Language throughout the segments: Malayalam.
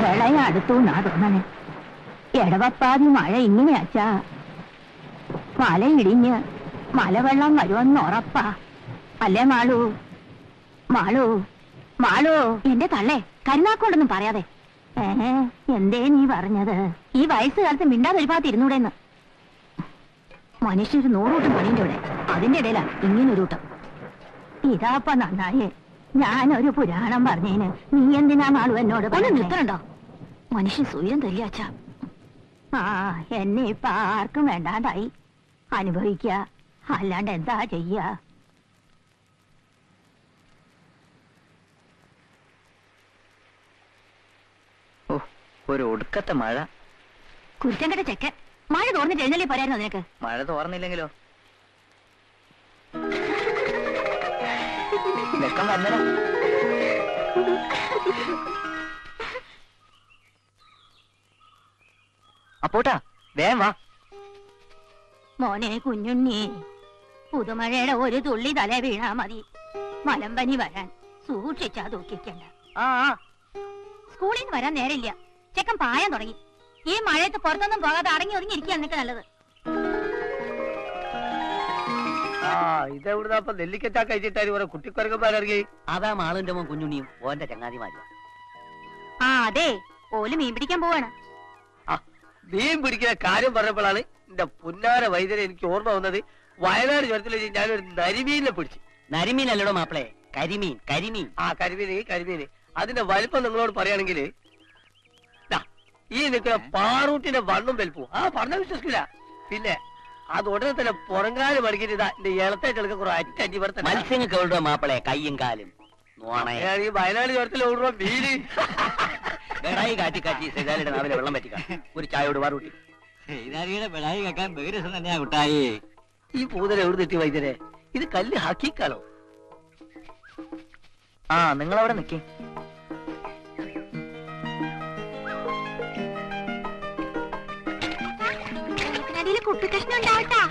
പ്രളയം അടുത്തു എന്നാ തോന്നണേ. എടവപ്പാതി മഴ ഇങ്ങനെയാച്ചാ മലയിടിഞ്ഞ് മലവെള്ളം വരുമെന്ന് ഉറപ്പാ. അല്ലേ മാളു? മാളു മാളു എന്റെ തള്ളേ, കരുനാക്കോണ്ടൊന്നും പറയാതെ. എന്തേ നീ പറഞ്ഞത്? ഈ വയസ്സുകാലത്ത് മിണ്ടാതൊരുപാത്തിരുന്നൂടെന്ന്. മനുഷ്യര് 100 കൂട്ടം പണിന്റെ ഇവിടെ, അതിന്റെ ഇടയിലാ ഇങ്ങനൊരു കൂട്ടം. ഇതാപ്പ നന്നായേ, ഞാനൊരു പുരാണം പറഞ്ഞേന് നീ എന്തിനാ മാളു എന്നോട് പറഞ്ഞു നിൽക്കണുണ്ടോ? മനുഷ്യൻ സ്വയം തരികച്ചാ. ആ എന്നെ ഇപ്പ ആർക്കും വേണ്ടാണ്ടായി. അനുഭവിക്ക, അല്ലാണ്ട് എന്താ ചെയ്യാ? ഒരു ഒടുക്കത്തെ മഴ. കുറ്റം കെട്ട ചെക്കൻ. മഴ തോർന്നിട്ട് എഴുന്നള്ളി പോരായിരുന്നു നിനക്ക്. മഴ തോർന്നില്ലെങ്കിലോ? വെക്കം വന്നട. അപ്പോട്ടാ വേഗം വാ. മോനെ കുഞ്ഞുണ്ണി, പുതുമഴയുടെ ഒരു തുള്ളി തല വീണാ മതി മലമ്പനി വരാൻ. സൂക്ഷിച്ചാ ദുഃഖിക്കണ്ട. സ്കൂളിൽ നിന്ന് വരാൻ നേരില്ല. ചെക്കൻ പായാൻ തുടങ്ങി. ഈ മഴയത്ത് പുറത്തൊന്നും പോകാതെ അടങ്ങി ഒതുങ്ങി ഇരിക്കുക എന്നിട്ട് നല്ലത്. ഇതെവിടുന്നപ്പ നെല്ലിക്കച്ചാ കഴിച്ചിട്ടായി കുട്ടിക്കൊരങ്ങന്മാരിറങ്ങി. അതാ മാളുന്റെ മോൻ കുഞ്ഞുണ്ണിയും ഓന്റെ ചങ്ങാതിമാരും. അതെ, ഓല് മീൻ പിടിക്കാൻ പോവാണ്. മീൻ പിടിക്കുന്ന കാര്യം പറഞ്ഞപ്പോഴാണ് എന്റെ പുന്നാര വൈദ്യരെ എനിക്ക് ഓർമ്മ വന്നത്. വയനാട് ചുരത്തിൽ ഞാനൊരു നരിമീനിനെ പിടിച്ചു. നരിമീനല്ലടോ മാപ്പിളെ, കരിമീൻ. കരിമീൻ. കരിമീന്. അതിന്റെ വലിപ്പം നിങ്ങളോട് പറയുകയാണെങ്കിൽ ഈ നിൽക്കുന്ന പാറൂട്ടിന്റെ വണ്ണും വലിപ്പവും പറഞ്ഞ വിശ്വസിക്കില്ല. പിന്നെ അത് ഉടനെ തന്നെ പുറങ്കാല് മടക്കിട്ട് ഇതാ എന്റെ ഇളത്തേക്ക് കുറെ അറ്റഞ്ചി വർത്ത മത്സ്യങ്ങൾക്ക് എവിടുവോ മാപ്പിളെ കയ്യും കാലും. ഈ വയനാട് ചുരത്തിൽ ഓടുമ്പോ മീന് ബെടായി കാറ്റി ശ്രീകാലിയുടെ നാവിലെ വെള്ളം പറ്റിക്കാം. ഒരു ചായയോട് പാറൂട്ടി. ബെടായി കേൾക്കാൻ ബഹിരസം തന്നെയാ കുട്ടായി. ഈ പൂതല എവിടെ തെറ്റി വൈദ്യരെ? ഇത് കല്ല് ഹക്കീക്കാണോ? നിങ്ങളവിടെ നിക്കേ. കുപ്പിക്കഷ്ണം ഉണ്ടാവട്ടാ.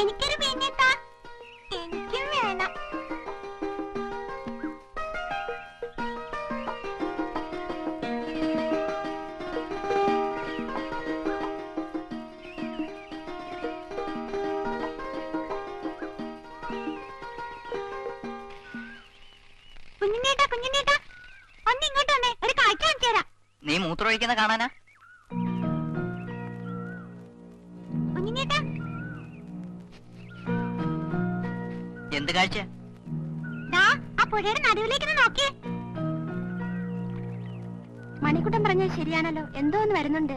എനിക്കൊരു മീനെത്താ. എനിക്കും വേണം. കുഞ്ഞുണ്ണേട്ടാ ഒന്ന് ഇങ്ങോട്ട് വന്നേ, ഒരു കാഴ്ച കാണിച്ചു തരാം. നീ മൂത്രമൊഴിക്കുന്ന കാണാനാ? കുഞ്ഞുണ്ണേട്ടാ, എന്ത് കാഴ്ച? ആ പുഴയുടെ നടുവിലേക്ക് നോക്കിയേ. മണിക്കുട്ടൻ പറഞ്ഞത് ശരിയാണല്ലോ, എന്തോ ഒന്ന് വരുന്നുണ്ട്.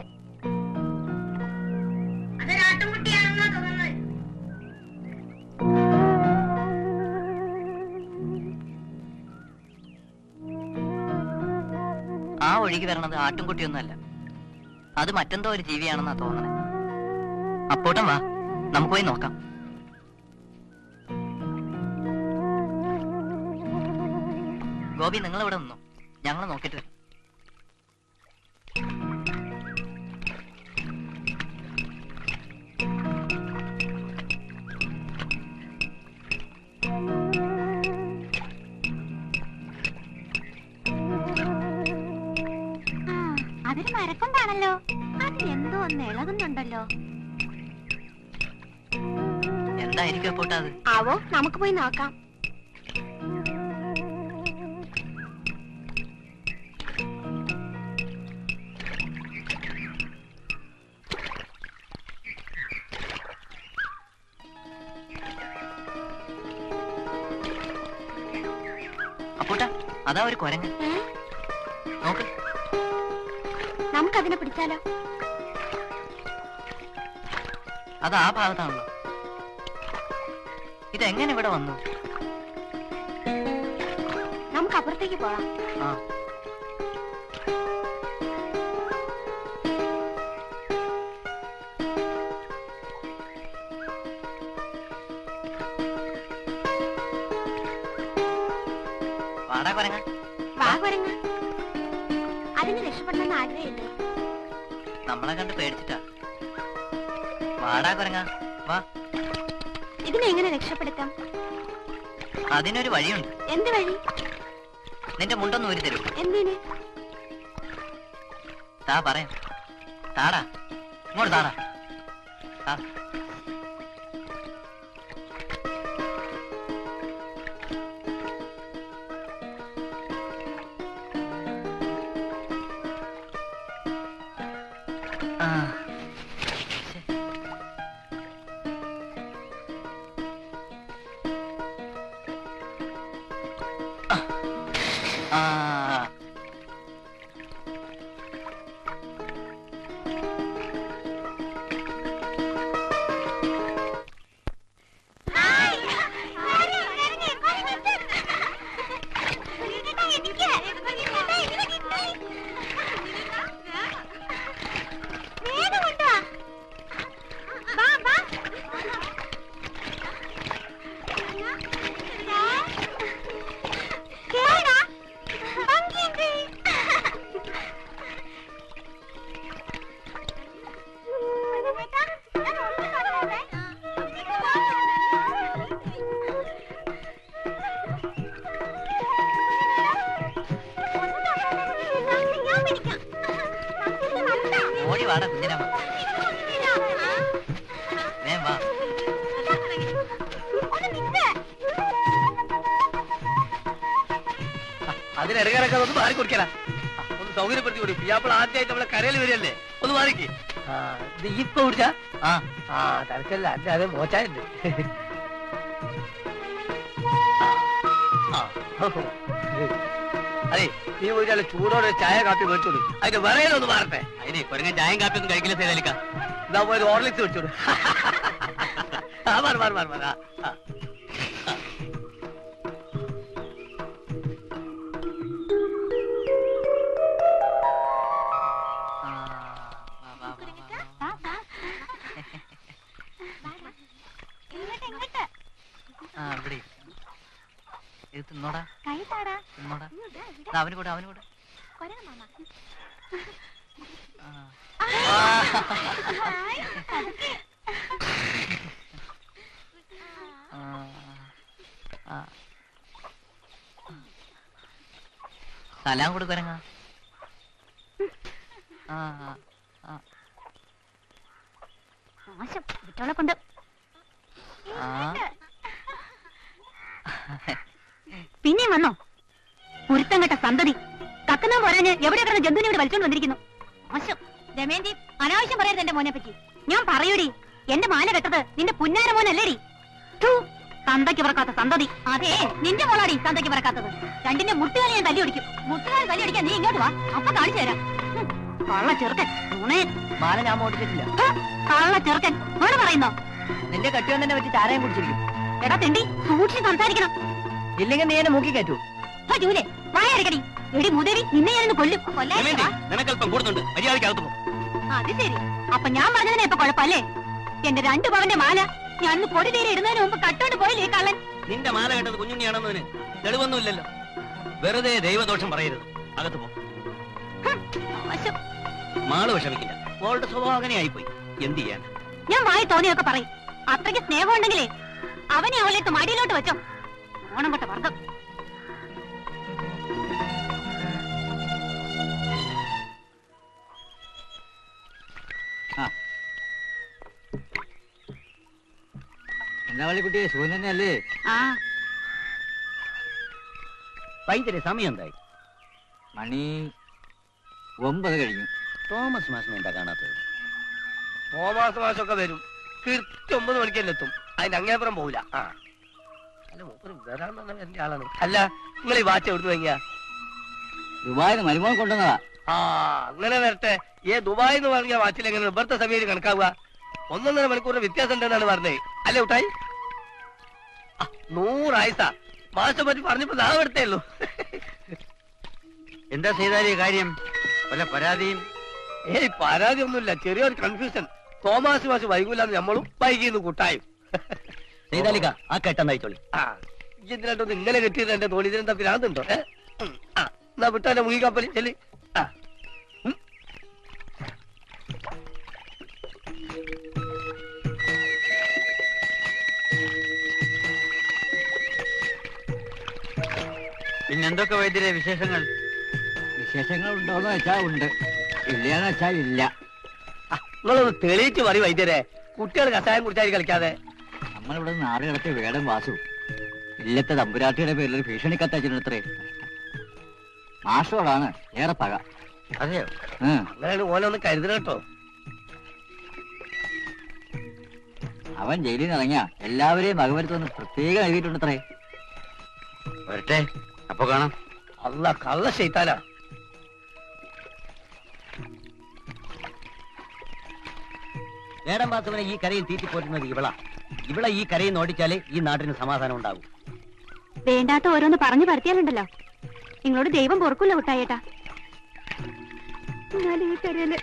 ആ ഒഴുകി വരണത് ആട്ടുംകുട്ടിയൊന്നുമല്ല, അത് മറ്റെന്തോ ഒരു ജീവിയാണെന്നാ തോന്നണേ. അപ്പോട്ടും വാ, നമുക്ക് പോയി നോക്കാം. ഗോപി, നിങ്ങൾ ഇവിടെ നിന്നോ, ഞങ്ങൾ നോക്കിട്ട് വരാം. അതൊരു മരക്കൊണ്ടാണല്ലോ, അതിലെന്തോ ഒന്ന് ഇളകുന്നുണ്ടല്ലോ. എന്തായിരിക്കും അപ്പോട്ടാ അത്? ആവോ, നമുക്ക് പോയി നോക്കാം. അപ്പോട്ടാ അതാ ഒരു കുരങ്ങൻ. നോക്ക്, നമുക്കതിനെ പിടിച്ചാലോ? അത് ആ ഭാഗത്താണല്ലോ. ഇതെങ്ങനെ ഇവിടെ വന്നു? നമുക്ക് അപ്പുറത്തേക്ക് പോവാം. ആ വാടാ കുരങ്ങ. വാ കുരങ്ങ. അതിന് രക്ഷപ്പെടണമെന്ന് ആഗ്രഹമില്ല. നമ്മളെ കണ്ട് പേടിച്ചിട്ടാ. വാടാ കുരങ്ങ, വാ. ഇതിനെ എങ്ങനെ രക്ഷപ്പെടുത്താം? അതിനൊരു വഴിയുണ്ട്. എന്ത് വഴി? നിന്റെ മുണ്ടൊന്ന് ഊരി തരൂ. എന്തിന്? താ പറയാം. താടാ, ഇങ്ങോട്ട് താടാ. താ. ഓടി വാടാ കുഞ്ഞിരാമ. വേം വാ. അതിനിറങ്ങാനൊക്കെ ഒന്ന് മാറി കൊടുക്കല. ഒന്ന് സൗകര്യപ്പെടുത്തി കൊടുക്കും. അപ്പോൾ ആദ്യമായിട്ട് നമ്മളെ കരയിൽ വരികയല്ലേ, ഒന്ന് മാറിക്ക്. ഇത് ഇപ്പൊ കുടിച്ചാ തരക്കല്ല. അല്ല അത് മോച്ചായുണ്ട്. അതെ, നീ പോയിട്ട് ചൂടോടെ ചായ കാപ്പി മേടിച്ചോളൂ. അതിന്റെ വിറയിലൊന്ന് മാറട്ടെ. അതിനെ കുരങ്ങൻ ചായം കാപ്പി ഒന്നും കഴിക്കില്ല സേതലിക്ക. ഇതാ പോയത് ഹോർലിക്സ് മേടിച്ചോളൂ. മാറി മാറി മാറി മാറി. ഇത് തിന്നോടാ, തിന്നോടാ. അവന് കൂടെ, അവന് കൂടെ. സലാം കൊടുക്കുരങ്ങ. കുട്ടികളെ കൊണ്ട് പിന്നെയും വന്നോ? പുരുത്തം കെട്ട സന്തതി. കക്കുന്ന പോരാഞ്ഞ് എവിടെ കിടന്ന ജന്തുവിനെ ഇവിടെ വലിച്ചോണ്ട് വന്നിരിക്കുന്നു. മോശം. രമേന്തി, അനാവശ്യം പറയരുത് എന്റെ മോനെ പറ്റി. ഞാൻ പറയൂടി, എന്റെ മാല കെട്ടത് നിന്റെ പുന്നാര മോനല്ലേടി. തന്തയ്ക്ക് പറക്കാത്ത സന്തതി. അതെ, നിന്റെ മോളാടി തന്തയ്ക്ക് പറക്കാത്തത്. രണ്ടിന്റെ മുട്ടുകാലി ഞാൻ തല്ലി ഒടിക്കും. മുട്ടുകാലി തല്ലി ഒടിക്കാൻ നീ ഇങ്ങോട്ട് വാ, അപ്പൊ കാണിച്ചു തരാം. കള്ള ചെറുക്കൻ. മാല ഞാൻ ഓടിച്ചിട്ടില്ല. കള്ള ചെറുക്കൻ ഇവിടെ പറയുന്നോ? നിന്റെ കെട്ടിയോന്നെ വെച്ച് ചാരയും കുടിച്ചിരിക്കും. എടാ തിണ്ടി, സൂക്ഷിച്ച് സംസാരിക്കണം. ഇല്ലെങ്കിൽ നീ എന്നെ മൂക്കി കയറ്റൂ. ജൂലേ വായടക്കടി. എടി മുതവി, നിന്നെ ഞാനൊന്ന് കൊല്ലും. നിനക്കല്പം കൂടുന്നുണ്ട്, മര്യാദയ്ക്കകത്ത് പോ. അത് ശരി. അപ്പൊ ഞാൻ പറഞ്ഞതിനെ ഇപ്പൊ കുഴപ്പല്ലേ? എന്റെ 2 പവന്റെ മാല ഞാൻ പൊടി തീരെ ഇടുന്നതിന് മുമ്പ് കട്ടോണ്ട് പോയില്ലേ കള്ളൻ? നിന്റെ മാല കേട്ടത് കുഞ്ഞുണ്ണിയാണെന്നതിന് തെളിവൊന്നുമില്ലല്ലോ. വെറുതെ ദൈവദോഷം പറയരുത്, അകത്ത് പോ. മാള് വിഷമിക്കില്ല, മോളുടെ സ്വഭാവം അങ്ങനെ ആയിപ്പോയി. എന്ത് ചെയ്യാൻ? ഞാൻ വായി തോന്നിയൊക്കെ പറയും. അത്രയ്ക്ക് സ്നേഹം ഉണ്ടെങ്കിലേ അവനെ അവളെടുത്ത് മടിയിലോട്ട് വെച്ചോ. ഓണം കൊട്ട വർദ്ധം. എന്താ വള്ളിക്കുട്ടിയെ, സുഖം തന്നെയല്ലേ? വൈകുന്നേരം സമയം എന്തായി? മണി 9 കഴിഞ്ഞു. തോമസ് മാസം എന്താ കാണാത്തത്? തോമസ് മാസമൊക്കെ വരും. കൃത്യം 9 മണിക്ക് തന്നെ എത്തും. അതിന്റെ അങ്ങേപ്പുറം പോവില്ല. അല്ല മൂപ്പര് വരാൻ പറഞ്ഞ എന്റെ ആളാണ്. അല്ല നിങ്ങൾ ഈ വാച്ച് എവിടുന്ന് വാങ്ങിയ? ദുബായിന്ന് മരുമോൻ കൊണ്ടുവന്നതാ. ആ അങ്ങനെ വരട്ടെ. ദുബായ് എന്ന് പറഞ്ഞ വാച്ചിൽ എങ്ങനെ ഇവിടുത്തെ സമയം കണക്കാവുക? 1.5 മണിക്കൂറിന് വ്യത്യാസം ഉണ്ടെന്നാണ് പറഞ്ഞത് അല്ലേ ഉട്ടായി? 100 ആയിസാ മാസം പറ്റി പറഞ്ഞപ്പോ നാ എടുത്തേ ഉള്ളൂ. എന്താ ചെയ്താലേ കാര്യം? വല്ല പരാതിയും? പരാതി ഒന്നുമില്ല, ചെറിയൊരു കൺഫ്യൂഷൻ. തോമാസ് മാസ് വൈകൂലാന്ന് നമ്മളും വൈകിന്ന് കൂട്ടായും. ചെയ്താലിക്ക ആ കെട്ടെന്നയച്ചോളി. ആ ഇതിനായിട്ടൊന്ന് ഇങ്ങനെ കെട്ടിയത് എന്റെ തോണി ഇതിനെന്താ പിരാന്തുണ്ടോ? എന്നാ വിട്ടാന്റെ മുങ്ങിക്കപ്പലി ചെല്ലി. പിന്നെന്തൊക്കെ വൈദ്യരെ വിശേഷങ്ങൾ? വിശേഷങ്ങൾ ഉണ്ടോന്ന് വെച്ചാ ഉണ്ട്, ഇല്ലാന്ന് വെച്ചാൽ ഇല്ല. നിങ്ങളൊന്ന് തെളിയിച്ച് പറയും വൈദ്യരെ. കുട്ടികൾ കഷായം കുടിച്ചായി കളിക്കാതെ. നമ്മളിവിടെ നാട് കിടത്തി വേടം വാസു ഇല്ലത്തെ തമ്പുരാട്ടിയുടെ പേരിൽ ഒരു ഭീഷണി കത്തച്ചിട്ടത്രേ. മാഷോടാണ് ഏറെ പക. അതെയോ? അങ്ങനെയാണ് ഓനൊന്ന് കരുതണം കേട്ടോ. അവൻ ജയിലിൽ നിന്ന് ഇറങ്ങിയ എല്ലാവരെയും വകവരുത്തുമെന്ന് പ്രത്യേകം എഴുതിയിട്ടുണ്ടത്രേ. വരട്ടെ, അപ്പൊ കാണാം. അല്ല കള്ള ശൈത്താനാ. വേടം വാസുവിനെ ഈ കരയിൽ തീറ്റിപ്പോറ്റുന്നത് ഇവളെ ഈ കരയിൽ നിന്ന് ഓടിച്ചാലേ ഈ നാട്ടിന് സമാധാനം ഉണ്ടാകും. വേണ്ടാത്ത ഓരോന്ന് പറഞ്ഞു പരത്തിയാലുണ്ടല്ലോ, നിങ്ങളോട് ദൈവം പൊറുക്കില്ല കുട്ടായേട്ടാ. ഞാൻ ഈ കരയില്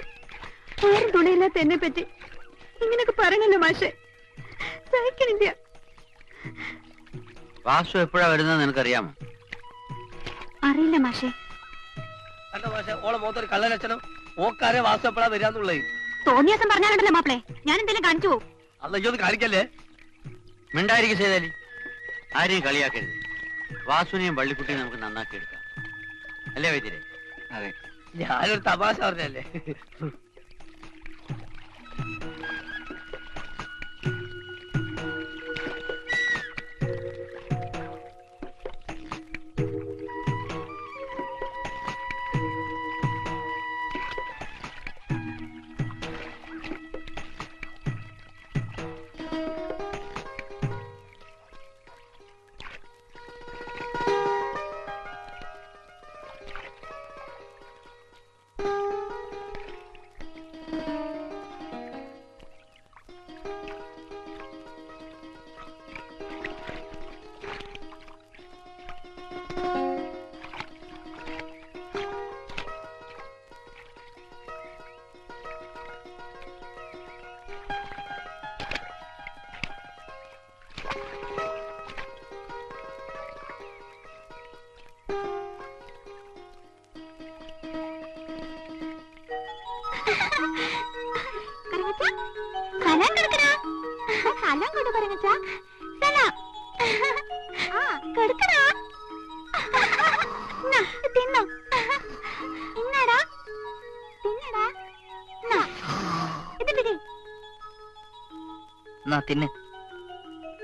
ആരും തുണിയില്ലാത്ത എന്നെ പറ്റി ഇങ്ങനൊക്കെ പറയണല്ലോ മാഷെ, സഹിക്കണില്ല. വാസു എപ്പോഴാ വരുന്നത് നിനക്കറിയാമോ? അറിയില്ല മാഷെ. കണ്ടോ മാഷെ, ഓളെ മുഖത്തൊരു കള്ളലക്ഷണം. ഓക്കാരെ വാസു എപ്പോഴാ വരാന്നുള്ളത് തോന്നിയ ദിവസം പറഞ്ഞാലുണ്ടല്ലോ മാപ്പിളെ, ഞാൻ എന്തെങ്കിലും കാണിച്ചു പോകും. അല്ല ഇതൊന്ന് കാണിക്കല്ലേ. മിണ്ടായിരിക്കും ചെയ്താലി, ആരെയും കളിയാക്കരുത്. വാസുവിനെയും വള്ളിക്കുട്ടിയും നമുക്ക് നന്നാക്കി എടുക്കാം, അല്ലേ വൈദ്യരെ? അതെ, ഞാനൊരു തമാശ പറഞ്ഞല്ലേ.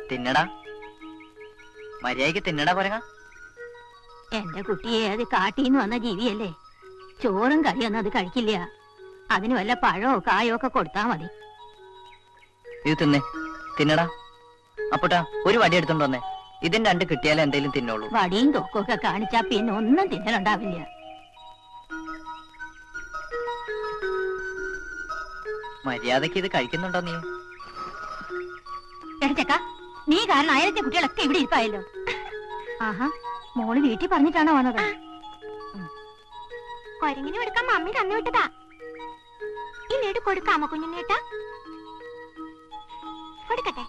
തിന്നടാ, മര്യാദക്ക് തിന്നടാ പറങ്ങ. എന്റെ കുട്ടിയെ അത് കാട്ടിന്ന് വന്ന ജീവിയല്ലേ, ചോറും കറിയൊന്നും അത് കഴിക്കില്ല. അതിന് വല്ല പഴമോ കായോ ഒക്കെ കൊടുത്താ മതി. ഇത് തിന്നേ, തിന്നടാ. അപ്പോട്ടാ ഒരു വടി എടുത്തോണ്ട് വന്നേ, ഇതിന്റെ 2 കിട്ടിയാലേ എന്തെങ്കിലും തിന്നോളൂ. വടിയും തൊക്കൊക്കെ കാണിച്ചാ പിന്നെ ഒന്നും തിന്നലുണ്ടാവില്ല. മര്യാദക്ക് ഇത് കഴിക്കുന്നുണ്ടോ നീ? എടച്ചക്ക, നീ കാരണം അയലത്തെ കുട്ടികളൊക്കെ ഇവിടെ ഇരിപ്പായല്ലോ. ആഹാ, മോള് വീട്ടിൽ പറഞ്ഞിട്ടാണോ വന്നത്? കൊരങ്ങിന് കൊടുക്കാൻ മമ്മി തന്നു വിട്ടതാ. ഈ ലഡു കൊടുക്കാമോ കുഞ്ഞുണ്ണേട്ടാ? കൊടുക്കട്ടെ?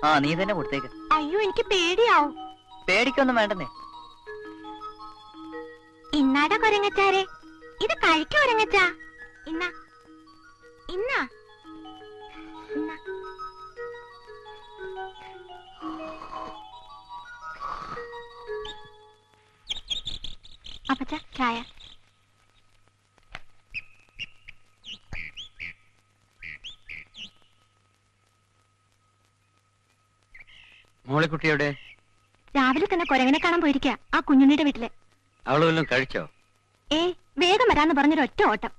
ആ, നീ തന്നെ കൊടുത്തേക്ക്. അയ്യോ, എനിക്ക് പേടിയാവും. പേടിക്കൊന്നും വേണ്ടെന്നേ. ഇന്നാടാ കൊരങ്ങച്ചാരെ, ഇത് കഴിക്കോ കൊരങ്ങച്ചാ? ഇന്നാ ഇന്നാ ഇന്നാ. അപ്പച്ച ചായ. മോളിക്കുട്ടിയുടെ രാവിലെ തന്നെ കൊരങ്ങനെ കാണാൻ പോയിരിക്ക ആ കുഞ്ഞുണ്ണിയുടെ വീട്ടില്. അവള് വല്ലതും കഴിച്ചോ? വേഗം വരാന്ന് പറഞ്ഞൊരു ഒറ്റ ഓട്ടം.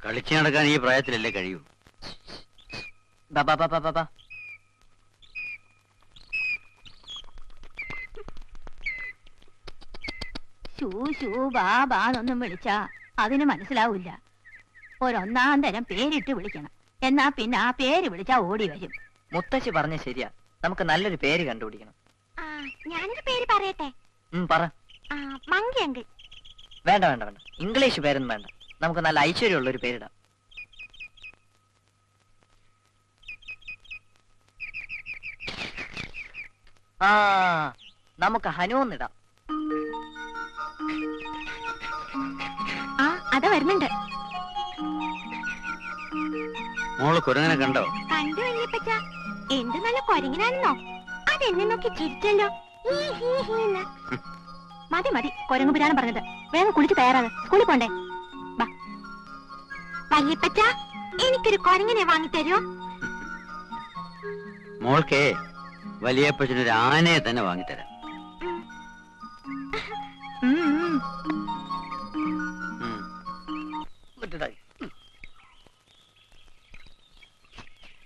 കളിച്ചു നടക്കാൻ ഈ പ്രായത്തിലല്ലേ കഴിയൂ. ഷൂ ഷൂ ബാ ബാന്നൊന്നും വിളിച്ചാ അതിന് മനസ്സിലാവൂല. ഒരൊന്നാം തരം പേരിട്ട് വിളിക്കണം. എന്നാ പിന്നെ ആ പേര് വിളിച്ചാ ഓടി വരും. മുത്തശ്ശി പറഞ്ഞ ശരിയാ, നമുക്ക് നല്ലൊരു പേര് കണ്ടുപിടിക്കണം. ഞാനൊരു പേര് പറയട്ടെ? പറ. Monkey uncle. വേണ്ട വേണ്ട വേണ്ട, ഇംഗ്ലീഷ് പേരൊന്നും വേണ്ട. നമുക്ക് നല്ല ഐശ്വര്യമുള്ള ഒരു പേരിടാം. നമുക്ക് ഹനുന്നിടാം. അത വരുന്നുണ്ട്. മോള് കുരങ്ങനെ കണ്ടോ? കണ്ടു വല്യപ്പച്ച. എന്ത് നല്ല കൊരങ്ങിനാണെന്നോ. അതെന്നെ നോക്കി ചിരിച്ചല്ലോ. മതി മതി കൊരങ്ങു പുരാണം പറഞ്ഞത്. വേഗം കുളിച്ച് തയ്യാറാണ്, സ്കൂളിൽ പോണ്ടേ. വല്യപ്പച്ച, എനിക്കൊരു കൊരങ്ങിനെ വാങ്ങിത്തരുമോ? മോൾക്കേ വലിയപ്പച്ചനൊരു ആനയെ തന്നെ വാങ്ങിത്തരാം.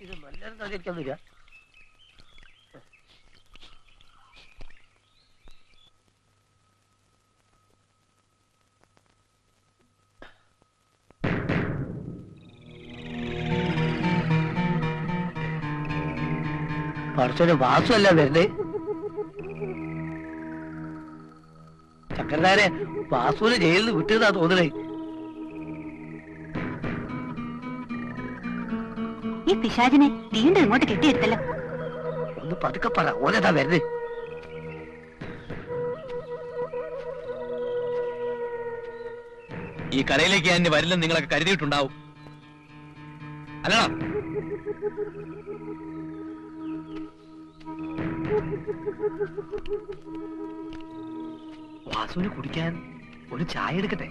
ഇത് നല്ലൊരു തകർക്കൊന്നുമില്ല. കുറച്ചൊരു വാസമല്ല വരുന്നേ. ചക്കരനാരെ വാസുവിനെ ജയിലിൽ നിന്ന് വിട്ടതാ തോന്നണേ. ഈ പിശാചിനെ വീണ്ടും ഇങ്ങോട്ട് കെട്ടിയെടുത്തല്ലോ. ഒന്ന് പതുക്കെ പറ, ഓനെതാ വരുന്നേ. ഈ കരയിലേക്ക് ഞാൻ വരില്ലെന്ന് നിങ്ങളൊക്കെ കരുതിയിട്ടുണ്ടാവും, അല്ലടാ? വാസുവിന് കുടിക്കാൻ ഒരു ചായ എടുക്കട്ടെ?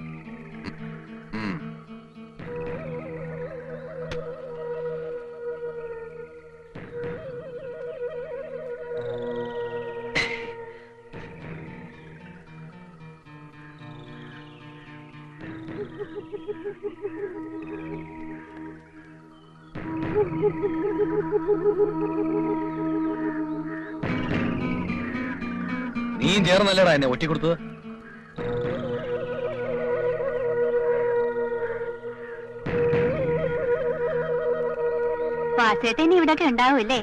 നീയും ചേർന്നല്ലടാ എന്നെ ഒറ്റിക്കൊടുത്തത്. വാസേട്ടൻ ഇവിടൊക്കെ ഉണ്ടാവൂല്ലേ?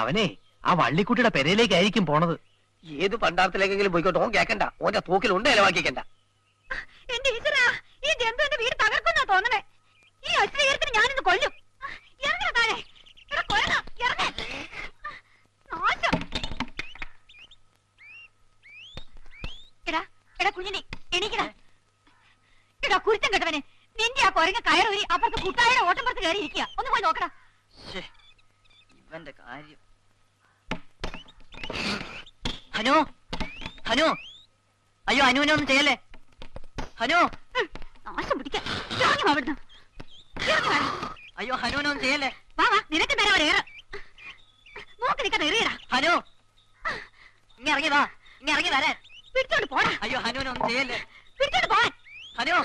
അവനെ ആ വള്ളിക്കുട്ടിയുടെ പെരയിലേക്കായിരിക്കും പോണത്. ഏത് പണ്ടാരത്തിലേക്കെങ്കിലും പോയിക്കോട്ടെ, ഓൻ കേക്കണ്ട. ഓന്റെ തോക്കിലുണ്ട് ഇലവാക്കിക്കണ്ട. എന്റെ ഈശ്വരാ, ഈ ജന്തു എന്റെ വീട് തകർക്കുന്ന തോന്നണേ. ഈ അശ്രീകരത്തിന് ഞാനിന്ന് കൊല്ലും. ഇറങ്ങണ താഴെ. എടാ കുഞ്ഞിനി, എണീക്കടാ. എടാ കുരുത്തം കേട്ടവനെ, നിന്റെ ആ കൊരങ്ങ കയറൂരി അപ്പുറത്ത് കുട്ടായുടെ ഓട്ടം പുറത്ത് കയറി ഇരിക്കുക. ഒന്ന് പോയി നോക്കടാ. ഇവന്റെ കാര്യം. ഹനു, ഹനു, അയ്യോ ഹനുവിനെ ഒന്നും ചെയ്യല്ലേ. ഹനു, നാശം പിടിക്കാൻ. അയ്യോ ഹനുവിനെ ഒന്നും ചെയ്യല്ലേ. വാ വാ, നിനക്ക് നേരെ അവരേറെ നോക്കി നിൽക്കാൻ എറിയടാ. ഹനു, ഇങ്ങ ഇറങ്ങി വാ, ഇങ്ങ ഇറങ്ങി വരാൻ. പിടിച്ചോണ്ട് പോടാ. അയ്യോ ഹനുവിനെ ഒന്നും ചെയ്യല്ലേ. പിടിച്ചോണ്ട് പോവാൻ. ഹനു,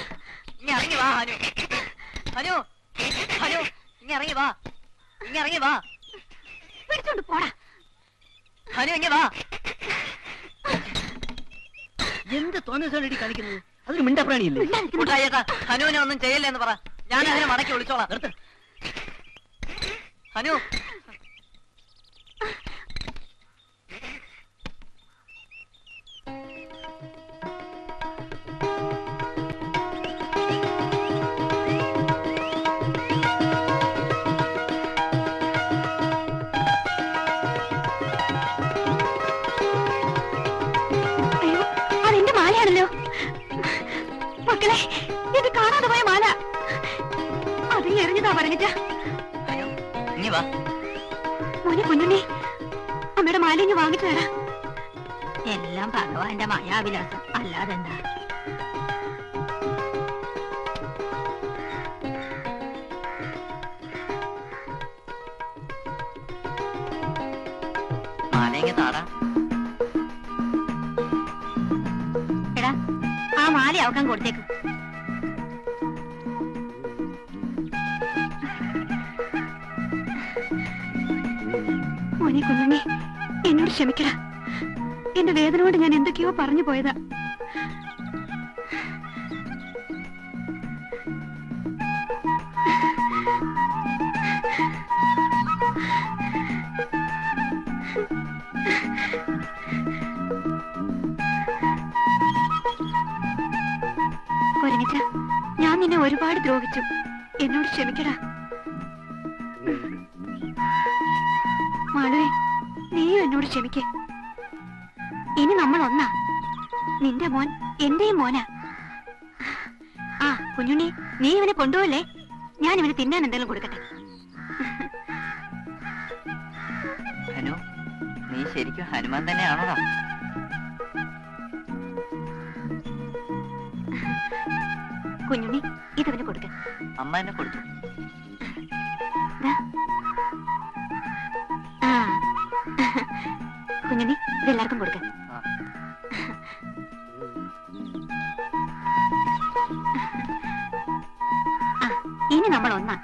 ഇങ്ങ ഇറങ്ങി വാ. ഹനു, ഹനു, ഹനു, ഇങ്ങ ഇറങ്ങി വാ, ഇങ്ങ ഇറങ്ങി വാ. പിടിച്ചോണ്ട് പോടാ. ഹനു ഇങ്ങ വാ. എന്ത് തോന്നിയ കാണിക്കുന്നത്? അതൊരു മിണ്ടപ്രാണിയല്ലേ? കൂട്ടായേട്ടാ, ഹനുവിനെ ഒന്നും ചെയ്യല്ലേ എന്ന് പറ. ഞാൻ അതിനെ മടക്കി വിളിച്ചോളാം. ഹനു, മക്കളെ, ഇത് കാണാതെ പോയ മാല. അത് എറിഞ്ഞതാ പറഞ്ഞിട്ട്. ഇനി വാ. മോനെ കുഞ്ഞുണ്ണി, അമ്മയുടെ മാല ഇനി വാങ്ങിച്ചു തരാം. എല്ലാം ഭഗവാന്റെ മായാവിലാസം, അല്ലാതെന്താ. മാലയെങ്കിൽ താടാ. അവക്കാൻ കൊടുത്തേക്ക്. മോനെ കുഞ്ഞുണ്ണി, എന്നോട് ക്ഷമിക്കടാ. എന്റെ വേദന കൊണ്ട് ഞാൻ എന്തൊക്കെയോ പറഞ്ഞു പോയതാ. കൊരങ്ങിച്ച, ഞാൻ നിന്നെ ഒരുപാട് ദ്രോഹിച്ചു. എന്നോട് ക്ഷമിക്കടാ. മാളുവേ, നീയും എന്നോട് ക്ഷമിക്കേ. ഇനി നമ്മൾ ഒന്നാ. നിന്റെ മോൻ എന്റെയും മോനാ. ആ കുഞ്ഞുണ്ണി, നീ ഇവനെ കൊണ്ടുപോകല്ലേ. ഞാൻ ഇവന് തിന്നാൻ എന്തെങ്കിലും കൊടുക്കട്ടെ. ഹനു, നീ ശരിക്കും ഹനുമാൻ തന്നെയാണോടാ? കുഞ്ഞുണ്ണി, ഇതവന് കൊടുക്ക. അമ്മ എന്നെ കൊടുത്തു. ആ കുഞ്ഞുണ്ണി, ഇതെല്ലാവർക്കും കൊടുക്ക. ആ, ഇനി നമ്മൾ ഒന്നാ.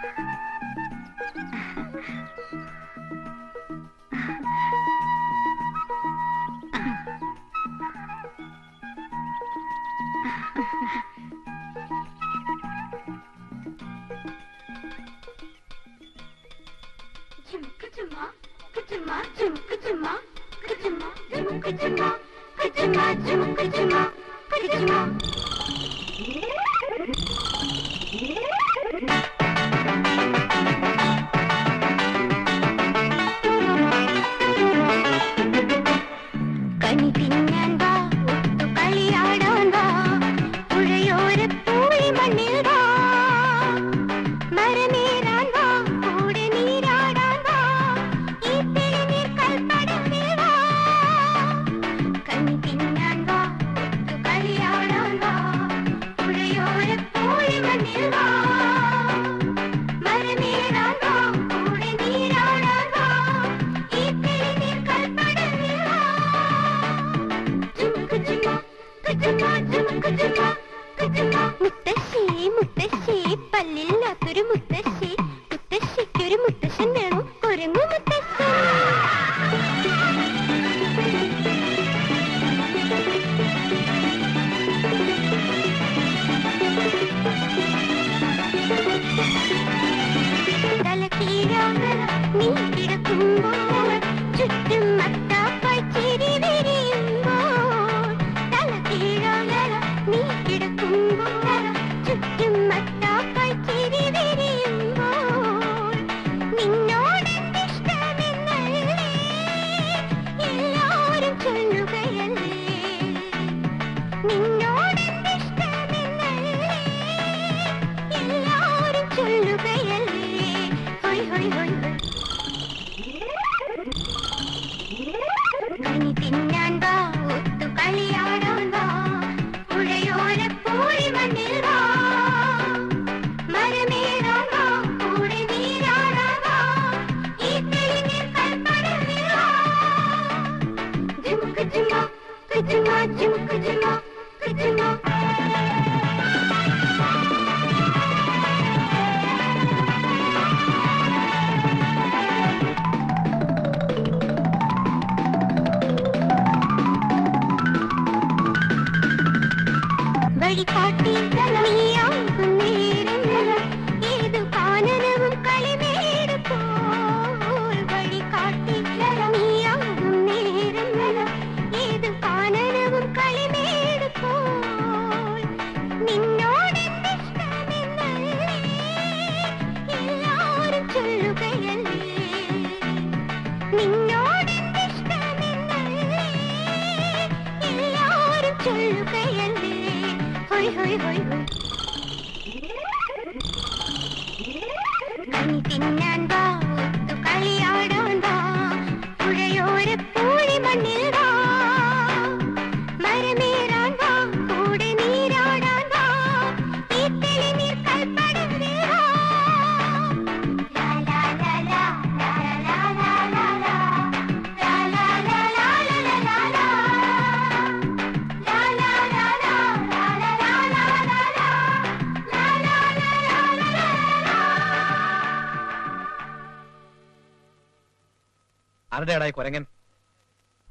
ആരുടെയാടാ ഈ കുരങ്ങൻ?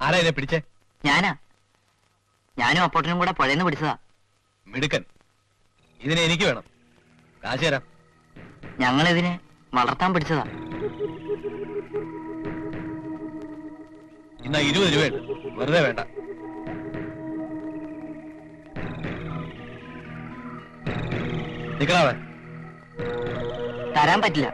ആരാ ഇതെ പിടിച്ചേ? ഞാനും അപ്പോട്ടനും കൂടെ പുഴയെന്ന് പിടിച്ചതാ. മിടുക്കൻ. ഇതിനെ എനിക്ക് വേണം. കാശ് തരാം. ഞങ്ങളിതിനെ വളർത്താൻ പിടിച്ചതാ. ഇന്നാ 20 രൂപയുണ്ട്. വെറുതെ വേണ്ട. നിക്കണാവേ. തരാൻ പറ്റില്ല.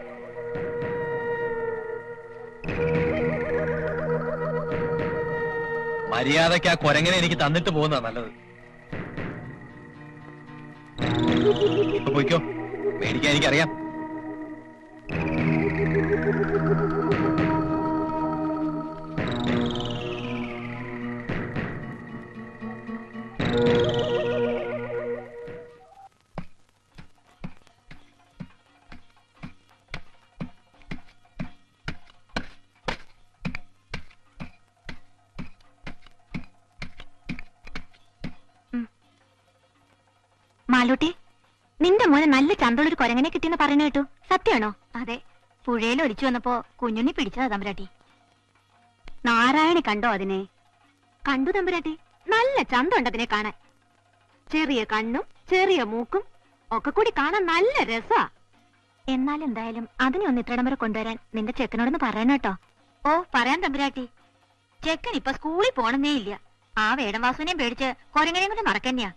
മര്യാദയ്ക്ക് ആ കുരങ്ങനെ എനിക്ക് തന്നിട്ട് പോകുന്നതാ നല്ലത്. ഇപ്പൊ പോയിക്കോ. മേടിക്കാൻ എനിക്കറിയാം. മാലൂട്ടി, നിന്റെ മോനെ നല്ല ചന്തമുള്ളൊരു കുരങ്ങനെ കിട്ടിയെന്ന് പറയുന്ന കേട്ടു. സത്യമാണോ? അതെ, പുഴയിൽ ഒലിച്ചു വന്നപ്പോ കുഞ്ഞുണ്ണി പിടിച്ചതാ തമ്പുരാട്ടി. നാരായണി കണ്ടോ അതിനെ? കണ്ടു തമ്പുരാട്ടി. നല്ല ചന്തമുണ്ട് അതിനെ കാണാൻ. ചെറിയ കണ്ണും ചെറിയ മൂക്കും ഒക്കെ കൂടി കാണാൻ നല്ല രസാ. എന്നാൽ എന്തായാലും അതിനെ ഒന്ന് ഇത്രയിടം വരെ കൊണ്ടുവരാൻ നിന്റെ ചെക്കനോടൊന്ന് പറയണം കേട്ടോ. ഓ, പറയാൻ തമ്പുരാട്ടി. ചെക്കൻ ഇപ്പൊ സ്കൂളിൽ പോണെന്നേ ഇല്ല. ആ വേടംവാസുവിനെയും പേടിച്ച് കൊരങ്ങനെയും കൊണ്ട് നടക്കന്നെയാ.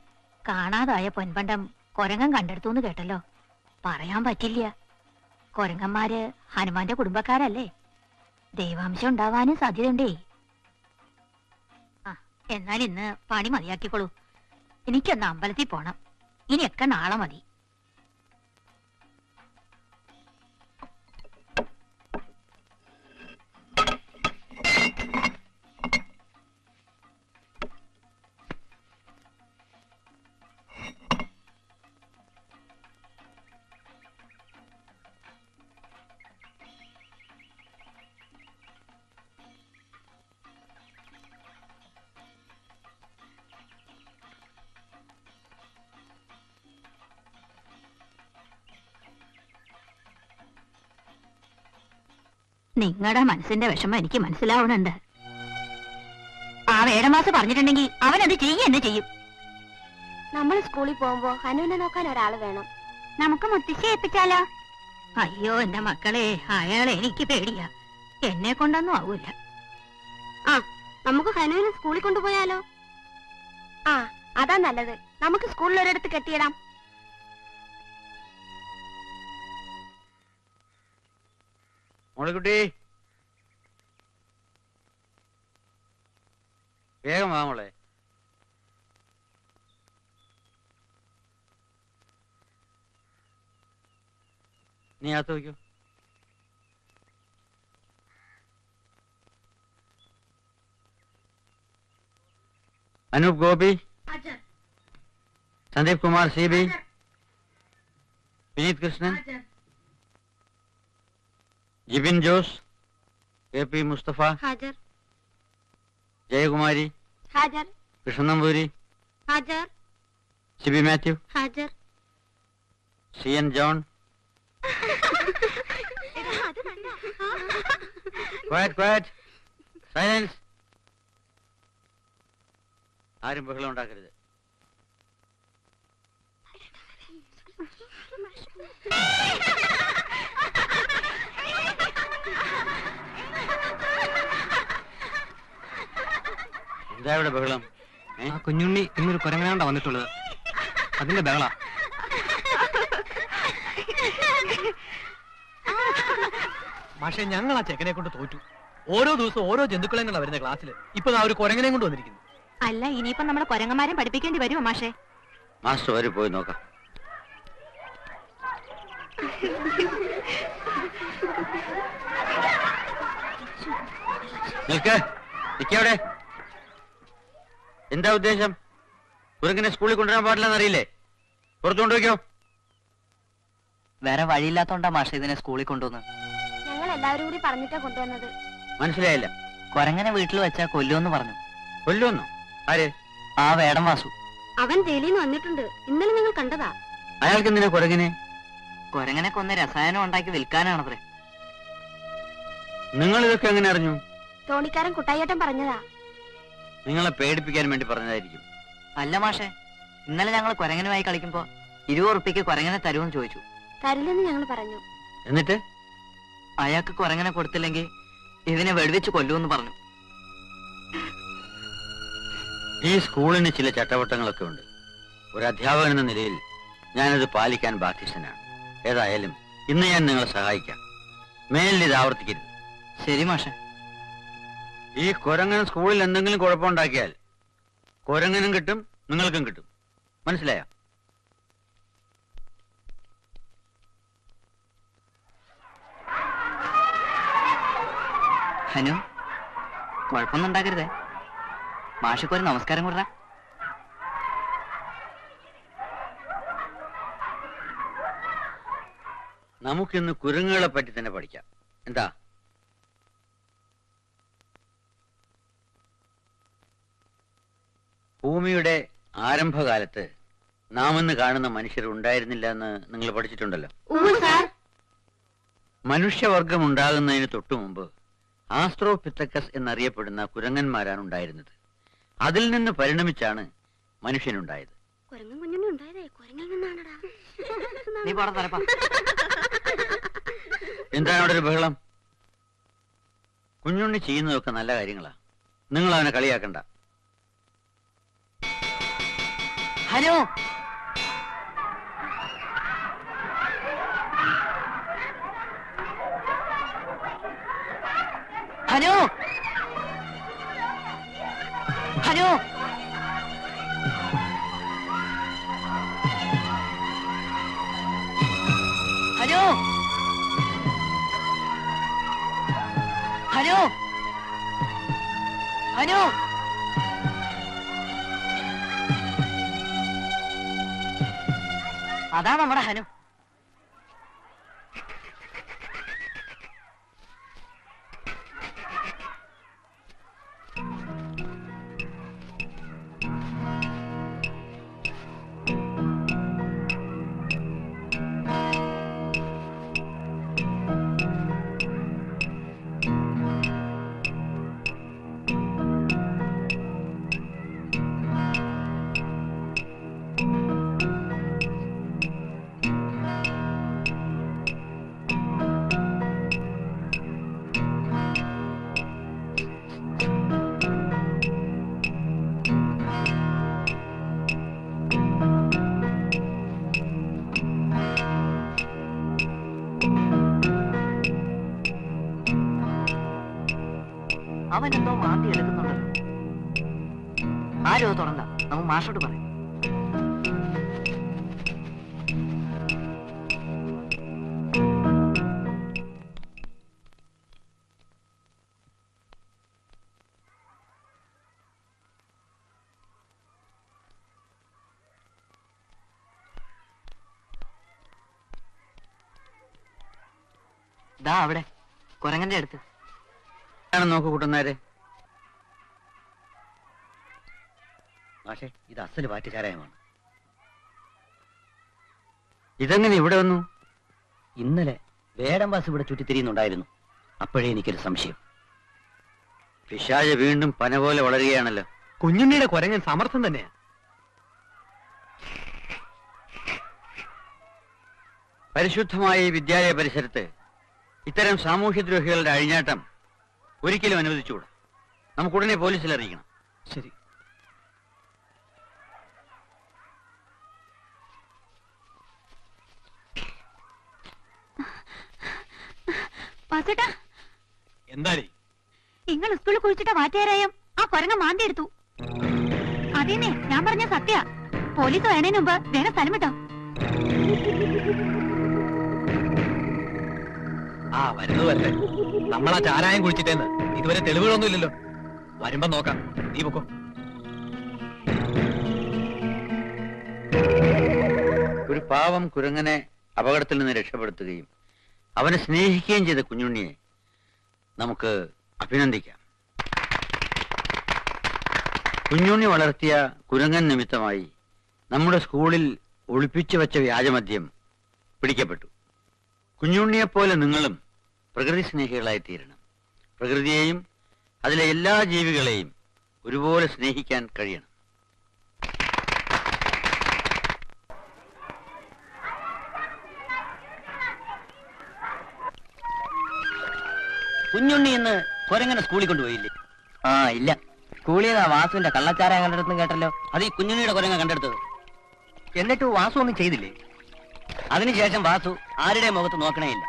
കാണാതായ പൊൻപണ്ടം കൊരങ്ങൻ കണ്ടെടുത്തു കേട്ടല്ലോ. പറയാൻ പറ്റില്ല. കൊരങ്ങന്മാര് ഹനുമാന്റെ കുടുംബക്കാരല്ലേ. ദൈവാംശം ഉണ്ടാവാനും സാധ്യതയുണ്ടേ. ആ, എന്നാൽ ഇന്ന് പണി മതിയാക്കിക്കോളൂ. എനിക്കൊന്ന് അമ്പലത്തിൽ പോണം. ഇനിയൊക്കെ നാളെ മതി. നിങ്ങളുടെ മനസ്സിന്റെ വിഷമം എനിക്ക് മനസ്സിലാവണുണ്ട്. ആ വേടമാസ് പറഞ്ഞിട്ടുണ്ടെങ്കിൽ അവനത് തന്നെ ചെയ്യും. നമ്മൾ സ്കൂളിൽ പോകുമ്പോ ഹനുവിനെ നോക്കാൻ ഒരാള് വേണം. നമുക്ക് മുത്തശ്ശി ഏൽപ്പിച്ചാലോ? അയ്യോ എന്റെ മക്കളെ, അയാളെ എനിക്ക് പേടിയാ. എന്നെ കൊണ്ടൊന്നും ആവൂല. ആ, നമുക്ക് ഹനുവിനെ സ്കൂളിൽ കൊണ്ടുപോയാലോ? ആ, അതാ നല്ലത്. നമുക്ക് സ്കൂളിൽ ഒരിടത്ത് കെട്ടിയിടാം. മോളിക്കുട്ടി, വേഗം വാ മോളെ. നീ അകത്ത് വയ്ക്കൂ. अनूप गोपी, संदीप कुमार सीबी, विनीत कृष्णन, जिबिन जोस, केपी मुस्तफा, हाजर. जयकुमारी, हाजर. कृष्णनंबूरी, हाजर. सीबी मैथ्यू, हाजर. CN John. Quiet, quiet. Silence. ആരും ബഹളം ഉണ്ടാക്കരുത്. എന്താ ഇവിടെ ബഹളം? കുഞ്ഞുണ്ണി ഇന്നൊരു കുരങ്ങനാണ്ടാ വന്നിട്ടുള്ളത്. അതിന്റെ ബഹള. പക്ഷെ ഞങ്ങൾ ആ ചെക്കനെ കൊണ്ട് തോറ്റു. ഓരോ ദിവസവും ഓരോ ജന്തുക്കളെ കൊണ്ടാ വരുന്ന ക്ലാസ്സിൽ. ഇപ്പൊ ആ ഒരു കുരങ്ങനെ കൊണ്ട് വന്നിരിക്കുന്നു. അല്ല, ഇനിയിപ്പം നമ്മളെ കൊരങ്ങന്മാരെ പഠിപ്പിക്കേണ്ടി വരുമോ മാഷേ? മാസ്റ്റർ വരെ പോയി നോക്കാം. നിൽക്കവിടെ. എന്താ ഉദ്ദേശം? കുരങ്ങനെ സ്കൂളിൽ കൊണ്ടുവരാൻ പാടില്ലെന്നറിയില്ലേ? പുറത്തു കൊണ്ടുപോയിക്കോ. വേറെ വഴിയില്ലാത്തോണ്ടാ മാഷ ഇതിനെ സ്കൂളിൽ കൊണ്ടുവന്ന്. ഞങ്ങൾ എല്ലാവരും കൂടി പറഞ്ഞിട്ടാ കൊണ്ടുവന്നത്. മനസ്സിലായില്ല. കൊരങ്ങനെ വീട്ടിൽ വെച്ചാ കൊല്ലുമെന്ന് പറഞ്ഞു. കൊല്ലുമെന്നോ? ആര്? ആ വേടം വാസു. അവൻ ജയിലിൽ നിന്ന് വന്നിട്ടുണ്ട്. ഇന്നലെ നിങ്ങൾ കണ്ടതാ. അയാൾക്ക് എന്തിനാ കുരങ്ങനെ? കൊരങ്ങനെ കൊന്ന് രസായനം ഉണ്ടാക്കി വിൽക്കാനാണത്രേ. നിങ്ങൾ ഇതൊക്കെ എങ്ങനെ അറിഞ്ഞു? തോണിക്കാരൻ കുട്ടായേട്ടൻ പറഞ്ഞതാ. നിങ്ങളെ പേടിപ്പിക്കാൻ വേണ്ടി പറഞ്ഞതായിരിക്കും. അല്ല മാഷെ, ഇന്നലെ ഞങ്ങൾ കുരങ്ങനുമായി കളിക്കുമ്പോ 20 ഉറുപ്പിക്ക് കുരങ്ങനെ തരുമെന്ന് ചോദിച്ചു. തരില്ലെന്ന് ഞങ്ങൾ പറഞ്ഞു. എന്നിട്ട് അയാൾക്ക് കുരങ്ങനെ കൊടുത്തില്ലെങ്കിൽ ഇതിനെ വെടിവെച്ച് കൊല്ലുമെന്ന് പറഞ്ഞു. ഈ സ്കൂളിന് ചില ചട്ടവട്ടങ്ങളൊക്കെ ഉണ്ട്. ഒരു അധ്യാപകൻ എന്ന നിലയിൽ ഞാനത് പാലിക്കാൻ ബാധ്യസ്ഥനാണ്. ഏതായാലും ഇന്ന് ഞാൻ നിങ്ങളെ സഹായിക്കാം. മേലിൽ ഇത് ആവർത്തിക്കരുത്. ശരി മാഷെ. ഈ കുരങ്ങൻ സ്കൂളിൽ എന്തെങ്കിലും കുഴപ്പമുണ്ടാക്കിയാൽ കുരങ്ങനും കിട്ടും, നിങ്ങൾക്കും കിട്ടും. മനസ്സിലായോ? ഹനു, കുഴപ്പമൊന്നും ഉണ്ടാക്കരുതേ. മാഷക്കൊരു നമസ്കാരം കൊടുറാ. നമുക്കിന്ന് കുരങ്ങുകളെ പറ്റി തന്നെ പഠിക്കാം. എന്താ? ഭൂമിയുടെ ആരംഭകാലത്ത് നാം ഇന്ന് കാണുന്ന മനുഷ്യർ ഉണ്ടായിരുന്നില്ല എന്ന് നിങ്ങൾ പഠിച്ചിട്ടുണ്ടല്ലോ. മനുഷ്യവർഗം ഉണ്ടാകുന്നതിന് തൊട്ടു മുമ്പ് ആസ്ട്രോപിത്തക്കസ് എന്നറിയപ്പെടുന്ന കുരങ്ങന്മാരാണ് ഉണ്ടായിരുന്നത്. അതിൽ നിന്ന് പരിണമിച്ചാണ് മനുഷ്യനുണ്ടായത്. നീ പോടാ തലപ്പാ. എന്താണ് അവിടെ ഒരു ബഹളം? കുഞ്ഞുണ്ണി ചെയ്യുന്നതൊക്കെ നല്ല കാര്യങ്ങളാ. നിങ്ങൾ അവനെ കളിയാക്കണ്ട. Hello, hello, hello, hello, hello, hello. അതാ നമ്മുടെ ഹനു. അവൻ എന്തോ മാറ്റി എടുക്കുന്നുണ്ടല്ലോ. ആരോ തുറന്ന നമുക്ക് മാഷോട് പറയാം. ദാ അവിടെ കുരങ്ങന്റെ അടുത്ത്. നോക്കൂ കൂട്ടുന്നാരെ, പക്ഷേ ഇത് അസല് വാറ്റുചാരായമാണ്. ഇതെങ്ങനെ ഇവിടെ വന്നു? ഇന്നലെ വേടംവാസ് ഇവിടെ ചുറ്റിത്തിരിയുന്നുണ്ടായിരുന്നു. അപ്പോഴേ എനിക്കൊരു സംശയം. പിശാച് വീണ്ടും പന പോലെ വളരുകയാണല്ലോ. കുഞ്ഞുണ്ണിയുടെ കുരങ്ങൻ സമർത്ഥം തന്നെയാ. പരിശുദ്ധമായ ഈ വിദ്യാലയ പരിസരത്ത് ഇത്തരം സാമൂഹ്യദ്രോഹികളുടെ അഴിഞ്ഞാട്ടം ഒരിക്കലും അനുവദിച്ചുകൂടാ. നമുക്കുടനെ പോലീസിൽ അറിയിക്കണം. ശരി. എന്താടി നിങ്ങൾ സ്കൂളിൽ കുഴിച്ചിട്ട വാറ്റുകാരായം ആ കുരങ്ങ മാന്തി എടുത്തു. അതേന്നെ ഞാൻ പറഞ്ഞ സത്യ. പോലീസ് വേണേന് മുമ്പ് വേഗം സ്ഥലം വിട്ടോ. ആ വരുന്നതല്ലേ. നമ്മളാ ചാരായം കുഴിച്ചിട്ടേന്ന് ഇതുവരെ തെളിവുകളൊന്നും ഇല്ലല്ലോ. വരുമ്പോ നോക്കാം. നീ പൊക്കോ. ഒരു പാവം കുരങ്ങനെ അപകടത്തിൽ നിന്ന് രക്ഷപ്പെടുത്തുകയും അവനെ സ്നേഹിക്കുകയും ചെയ്ത കുഞ്ഞുണ്ണിയെ നമുക്ക് അഭിനന്ദിക്കാം. കുഞ്ഞുണ്ണി വളർത്തിയ കുരങ്ങൻ നിമിത്തമായി നമ്മുടെ സ്കൂളിൽ ഒളിപ്പിച്ചു വെച്ച വ്യാജമദ്യം പിടിക്കപ്പെട്ടു. കുഞ്ഞുണ്ണിയെപ്പോലെ നിങ്ങളും പ്രകൃതി സ്നേഹികളായി തീരണം. പ്രകൃതിയെയും അതിലെ എല്ലാ ജീവികളെയും ഒരുപോലെ സ്നേഹിക്കാൻ കഴിയണം. കുഞ്ഞുണ്ണി ഇന്ന് കുരങ്ങനെ സ്കൂളിൽ കൊണ്ടുപോയില്ലേ? ആ ഇല്ല, സ്കൂളിൽ നിന്ന് വാസുവിന്റെ കള്ളച്ചാര കണ്ടെടുത്തും കേട്ടല്ലോ. അത് ഈ കുഞ്ഞുണ്ണിയുടെ കുരങ്ങ കണ്ടെടുത്തത്. എന്നിട്ട് വാസു ഒന്നും ചെയ്തില്ലേ? അതിനുശേഷം വാസു ആരുടെ മുഖത്ത് നോക്കണേ ഇല്ല.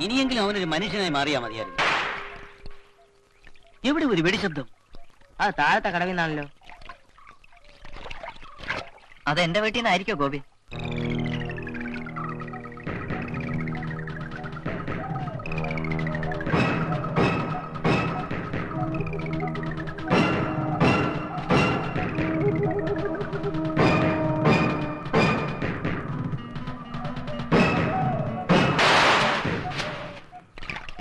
ഇനിയെങ്കിലും അവനൊരു മനുഷ്യനായി മാറിയാ മതിയായിരുന്നു. എവിടെ ഒരു വെടിശബ്ദം? അത് താഴത്തെ കടവിൽ നിന്നാണല്ലോ. അത് എന്റെ വീട്ടിൽ നിന്നായിരിക്കോ ഗോപി?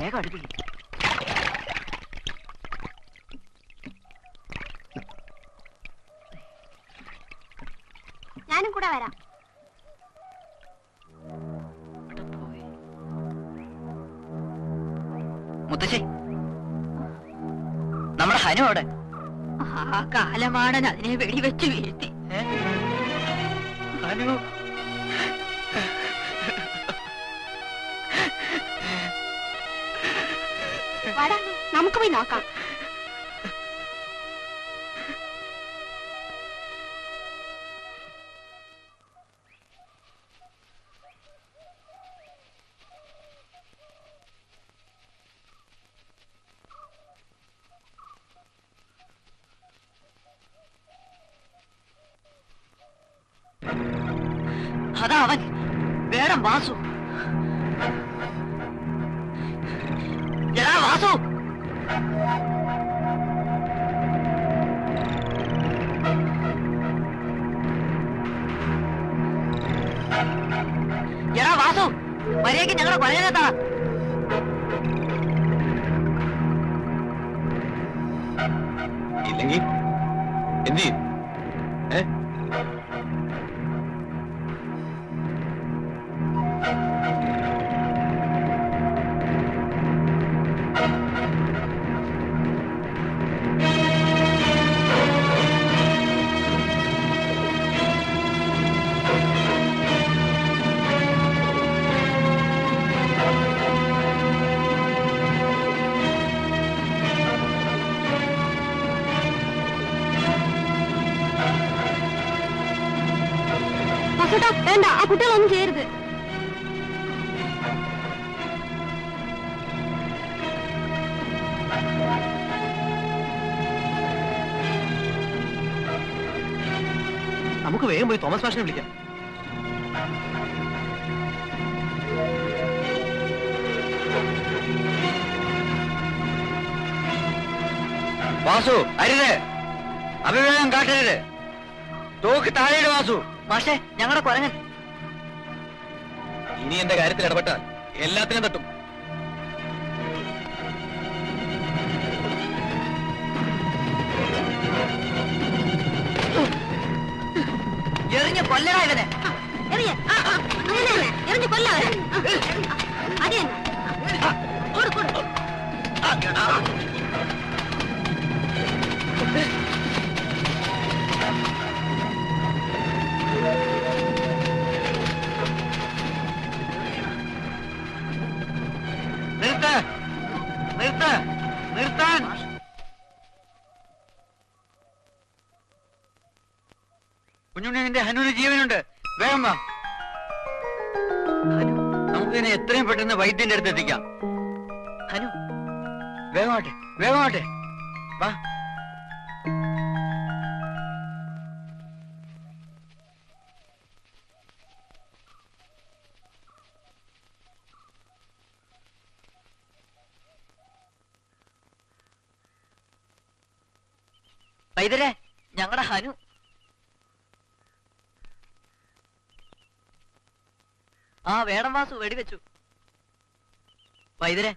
വേഗം അടുപ്പിക്കും. ഞാനും കൂടെ വരാം. മുത്തശ്ശി, നമ്മുടെ ഹനു അവിടെ. ആ കാലമാടൻ അതിനെ വെടിവെച്ച് വീഴ്ത്തി. ഹനു വാടാ, നമുക്ക് പോയി നോക്കാം. അതാ അവൻ, വേണം വാസു. എടാ വാസു, എടാ വാസു, മര്യാദയ്ക്ക് ഞങ്ങളെ കൊലനെത്താ. ഇല്ലെങ്കിൽ എന്ത് ചെയ്യും? വേണ്ട, ആ കുട്ടികളൊന്നും ചെയ്യരുത്. നമുക്ക് വേഗം പോയി തോമസ് മാഷിനെ വിളിക്കാം. വാസു, അരുത്, അഭിപ്രായം കാട്ടരുത്. തോക്ക് താഴെ വാസു. മാഷേ, ഞങ്ങളുടെ കൊരങ്ങൻ. ഇനി എന്റെ കാര്യത്തിൽ ഇടപെട്ടാൽ എല്ലാത്തിനും തട്ടും. എറിഞ്ഞ് കൊല്ലടാ ഇവനെ. എറിഞ്ഞു കൊല്ലാ. അത് തന്നെ. കൊടു കൊടു. നിർത്ത്, നിർത്ത്, നിർത്താൻ. കുഞ്ഞുണ്ണി, നിന്റെ ഹനുവിന് ജീവനുണ്ട്. വേഗം വാ. നമുക്കിതിനെ എത്രയും പെട്ടെന്ന് വൈദ്യന്റെ അടുത്ത് എത്തിക്കാം. ഹനു, വേഗമാട്ടെ, വേഗമാട്ടെ, വാ. വൈദ്യരെ, ഞങ്ങളുടെ ഹനു. ആ വേടം വാസു വെടിവെച്ചു. വൈദ്യരെ,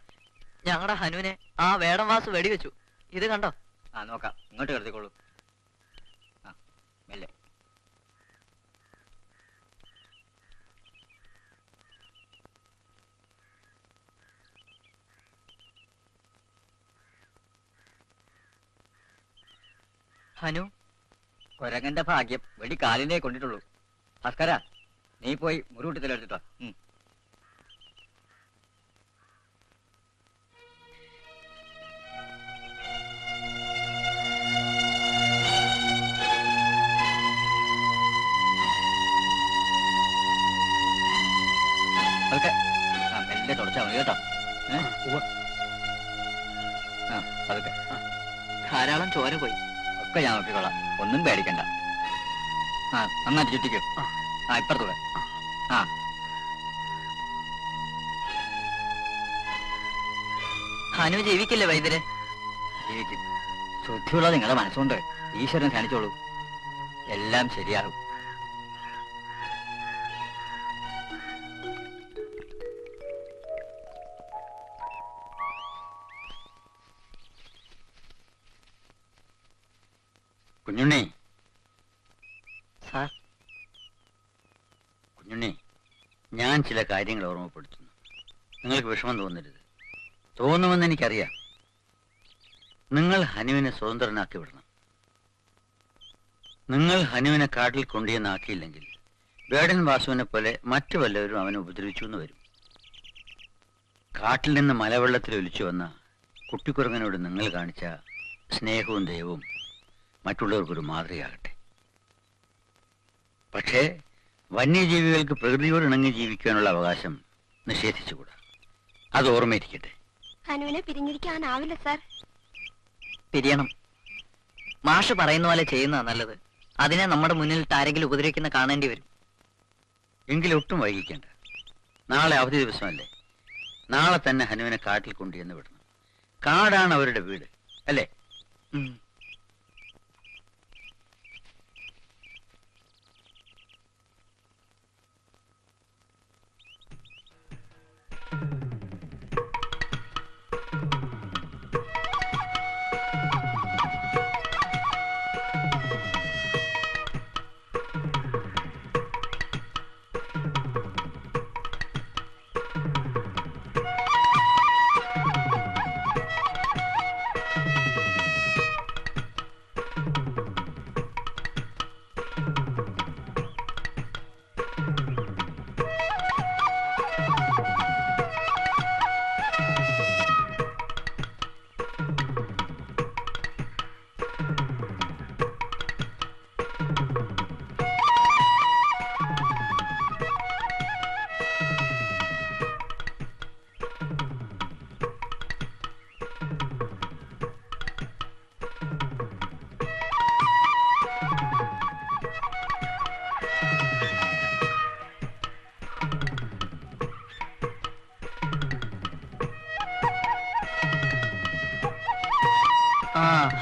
ഞങ്ങളുടെ ഹനുവിനെ ആ വേടം വാസു വെടിവെച്ചു. ഇത് കണ്ടോ? ആ, നോക്കാം. ഇങ്ങോട്ട് കിടത്തിക്കോളൂ. ആ, മെല്ലെ. ഹനു, കൊരങ്ങന്റെ ഭാഗ്യം വെടി കാലിനെ കൊണ്ടിട്ടുള്ളൂ. ഭാസ്കര, നീ പോയി മുറിവിട്ടി തലെടുത്തിട്ടോ. അതൊക്കെ മെല്ലെ തുടച്ചാ മതി കേട്ടോ. അതൊക്കെ ധാരാളം ചോര പോയി. ഒക്കെ ഞാൻ നോക്കിക്കോളാം, ഒന്നും പേടിക്കണ്ട. നന്നായിട്ട് ചുറ്റിക്കോ. ഇപ്പുറത്തൂടെ. ഹനു ജീവിക്കില്ലേ വൈദ്യരെ? ജീവിക്കും. ശുദ്ധിയുള്ള നിങ്ങളുടെ മനസ്സുകൊണ്ട് ഈശ്വരൻ ധ്യാനിച്ചോളൂ, എല്ലാം ശരിയാകും. കുഞ്ഞുണ്ണി, സാർ. കുഞ്ഞുണ്ണി, ഞാൻ ചില കാര്യങ്ങൾ ഓർമ്മപ്പെടുത്തുന്നു. നിങ്ങൾക്ക് വിഷമം തോന്നരുത്. തോന്നുമെന്ന് എനിക്കറിയാം. നിങ്ങൾ ഹനുവിനെ സ്വതന്ത്രനാക്കി വിടണം. നിങ്ങൾ ഹനുവിനെ കാട്ടിൽ കൊണ്ടുവന്നാക്കിയില്ലെങ്കിൽ വേടൻ വാസുവിനെ പോലെ മറ്റു വല്ലവരും അവനെ ഉപദ്രവിച്ചു എന്ന് വരും. കാട്ടിൽ നിന്ന് മലവെള്ളത്തിൽ ഒലിച്ചു വന്ന കുട്ടിക്കുരങ്ങനോട് നിങ്ങൾ കാണിച്ച സ്നേഹവും ദയവും മറ്റുള്ളവർക്കൊരു മാതൃകയാകട്ടെ. പക്ഷേ വന്യജീവികൾക്ക് പ്രകൃതിയോട് ഇണങ്ങി ജീവിക്കാനുള്ള അവകാശം നിഷേധിച്ചുകൂടാ. അത് ഓർമ്മയിരിക്കട്ടെ. ഹനുവിനെ പിരിഞ്ഞിരിക്കാനാവില്ല സാർ. പിരിയണം. മാഷ് പറയുന്ന പോലെ ചെയ്യുന്നതാ നല്ലത്. അതിനെ നമ്മുടെ മുന്നിൽ ആരെങ്കിലും ഉപദ്രവിക്കുന്ന കാണേണ്ടി വരും. എങ്കിലും ഒട്ടും വൈകിക്കേണ്ട. നാളെ അവധി ദിവസമല്ലേ? നാളെ തന്നെ ഹനുവിനെ കാട്ടിൽ കൊണ്ടുവന്ന് വിടണം. കാടാണ് അവരുടെ വീട്, അല്ലേ?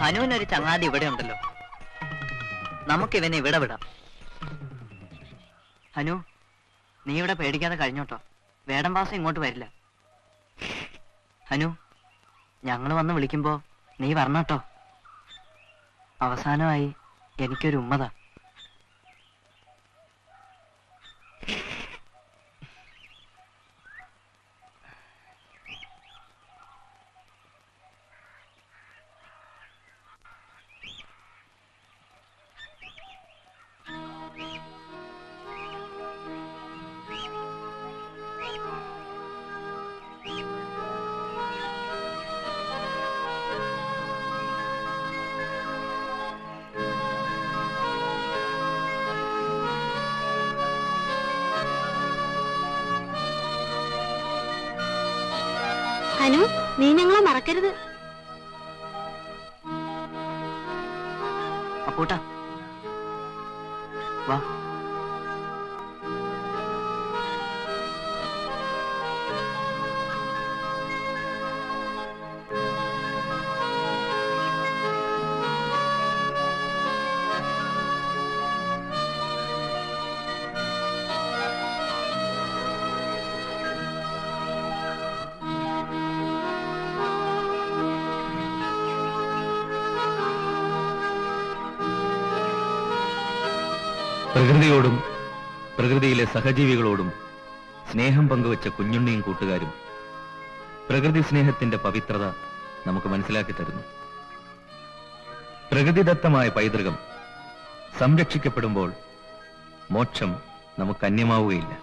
ഹനുവിനൊരു ചങ്ങാതി ഇവിടെ ഉണ്ടല്ലോ. നമുക്കിവനെ ഇവിടെ വിടാം. ഹനു, നീ ഇവിടെ പേടിക്കാതെ കഴിഞ്ഞോട്ടോ. വേടൻ വാസം ഇങ്ങോട്ട് വരില്ല. ഹനു, ഞങ്ങൾ വന്ന് വിളിക്കുമ്പോ നീ വരണട്ടോ. അവസാനമായി എനിക്കൊരു ഉമ്മതാ. ഹനു, നീ ഞങ്ങളെ മറക്കരുത്. അപ്പൂട്ടാ വാ. പ്രകൃതിയോടും പ്രകൃതിയിലെ സഹജീവികളോടും സ്നേഹം പങ്കുവച്ച കുഞ്ഞുണ്ണിയും കൂട്ടുകാരും പ്രകൃതി സ്നേഹത്തിന്റെ പവിത്രത നമുക്ക് മനസ്സിലാക്കി തരുന്നു. പ്രകൃതിദത്തമായ പൈതൃകം സംരക്ഷിക്കപ്പെടുമ്പോൾ മോക്ഷം നമുക്ക് അന്യമാവുകയില്ല.